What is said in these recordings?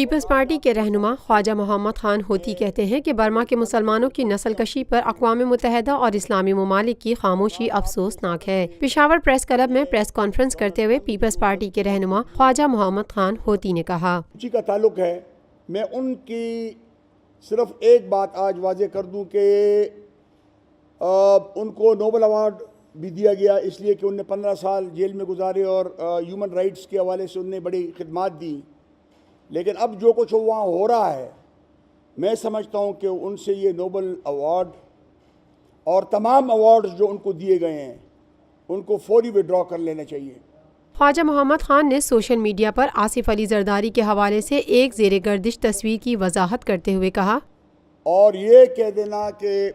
Peoples party کے رہنما خواجہ محمد خان ہوتی کہتے ہیں کہ برما کے مسلمانوں کی نسل کشی پر اقوام متحدہ اور اسلامی ممالک کی خاموشی افسوسناک ہے۔ پشاور پریس کلب میں پریس کانفرنس کرتے ہوئے پیپلز پارٹی کے رہنما خواجہ محمد خان ہوتی نے کہا، کا تعلق ہے، میں ان کی صرف ایک بات آج واضح کر دوں کہ ان کو نوبل ایوارڈ بھی دیا گیا اس لیے کہ انہوں نے 15 سال جیل میں گزارے اور ہیومن رائٹس کے حوالے سے انہوں نے بڑی خدمات دی، لیکن اب جو کچھ وہاں ہو رہا ہے میں سمجھتا ہوں کہ ان سے یہ نوبل ایوارڈ اور تمام ایوارڈز جو ان کو دیے گئے ہیں ان کو فوری وڈرا کر لینا چاہیے۔ خواجہ محمد خان نے سوشل میڈیا پر آصف علی زرداری کے حوالے سے ایک زیر گردش تصویر کی وضاحت کرتے ہوئے کہا، اور یہ کہہ دینا کہ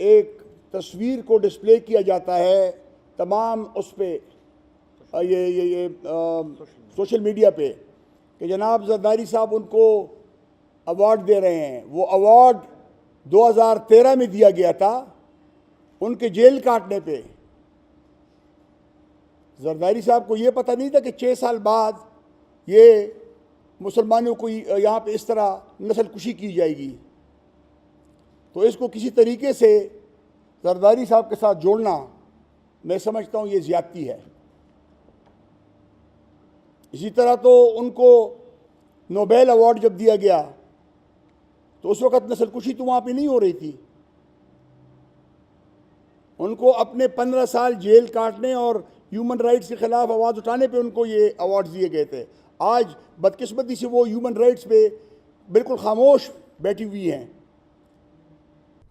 ایک تصویر کو ڈسپلے کیا جاتا ہے تمام اس پہ یہ سوشل میڈیا پہ کہ جناب زرداری صاحب ان کو ایوارڈ دے رہے ہیں، وہ ایوارڈ 2013 میں دیا گیا تھا ان کے جیل کاٹنے پہ۔ زرداری صاحب کو یہ پتہ نہیں تھا کہ 6 سال بعد یہ مسلمانوں کو یہاں پہ اس طرح نسل کشی کی جائے گی، تو اس کو کسی طریقے سے زرداری صاحب کے ساتھ جوڑنا میں سمجھتا ہوں یہ زیادتی ہے۔ اسی طرح تو ان کو نوبل ایوارڈ جب دیا گیا تو اس وقت نسل کشی تو وہاں پہ نہیں ہو رہی تھی، ان کو اپنے 15 سال جیل کاٹنے اور ہیومن رائٹس کے خلاف آواز اٹھانے پہ ان کو یہ ایوارڈ دیے گئے تھے۔ آج بدقسمتی سے وہ ہیومن رائٹس پہ بالکل خاموش بیٹھی ہوئی ہیں۔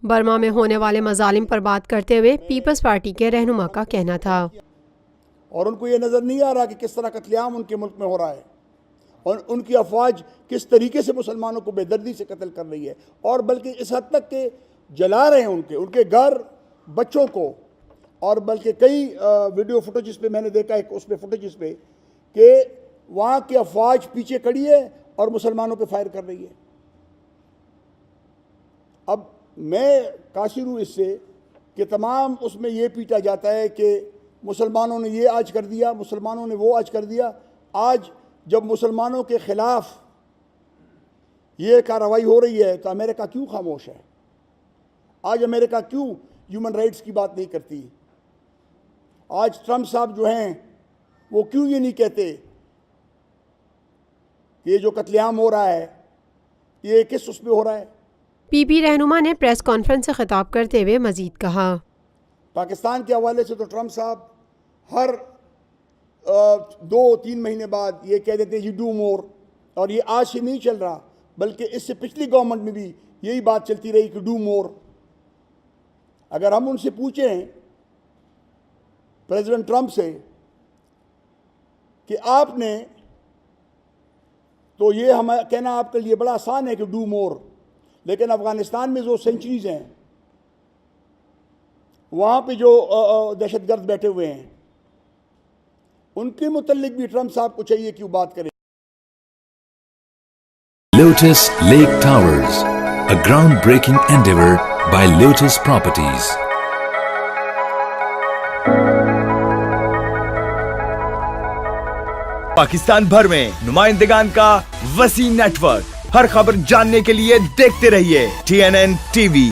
برما میں ہونے والے مظالم پر بات کرتے ہوئے پیپلز پارٹی کے رہنما کا کہنا تھا، اور ان کو یہ نظر نہیں آ رہا کہ کس طرح قتل عام ان کے ملک میں ہو رہا ہے اور ان کی افواج کس طریقے سے مسلمانوں کو بے دردی سے قتل کر رہی ہے، اور بلکہ اس حد تک کہ جلا رہے ہیں ان کے گھر، بچوں کو، اور بلکہ کئی ویڈیو فوٹیجز پہ میں نے دیکھا ہے اس پہ فوٹیجز پہ کہ وہاں کی افواج پیچھے کھڑی ہے اور مسلمانوں پہ فائر کر رہی ہے۔ اب میں قاصر ہوں اس سے کہ تمام اس میں یہ پیٹا جاتا ہے کہ مسلمانوں نے یہ آج کر دیا، مسلمانوں نے وہ آج کر دیا۔ آج جب مسلمانوں کے خلاف یہ کارروائی ہو رہی ہے تو امریکہ کیوں خاموش ہے؟ آج امریکہ کیوں ہیومن رائٹس کی بات نہیں کرتی؟ آج ٹرمپ صاحب جو ہیں وہ کیوں یہ نہیں کہتے کہ یہ جو قتل عام ہو رہا ہے یہ کس اس پہ ہو رہا ہے؟ پی پی رہنما نے پریس کانفرنس سے خطاب کرتے ہوئے مزید کہا، پاکستان کے حوالے سے تو ٹرمپ صاحب ہر 2-3 مہینے بعد یہ کہہ دیتے یو ڈو مور، اور یہ آج سے نہیں چل رہا بلکہ اس سے پچھلی گورنمنٹ میں بھی یہی بات چلتی رہی کہ ڈو مور۔ اگر ہم ان سے پوچھیں پریزیڈنٹ ٹرمپ سے کہ آپ نے تو یہ ہمیں کہنا آپ کے لیے بڑا آسان ہے کہ ڈو مور، لیکن افغانستان میں جو سینچریز ہیں وہاں پہ جو دہشت گرد بیٹھے ہوئے ہیں ان کے متعلق بھی ٹرمپ صاحب کو چاہیے کہ وہ بات کریں۔ Lotus Lake Towers, a groundbreaking endeavor by Lotus Properties. Pakistan بھر میں نمائندگان کا وسیع نیٹ ورک، ہر خبر جاننے کے لیے دیکھتے رہیے TNN TV۔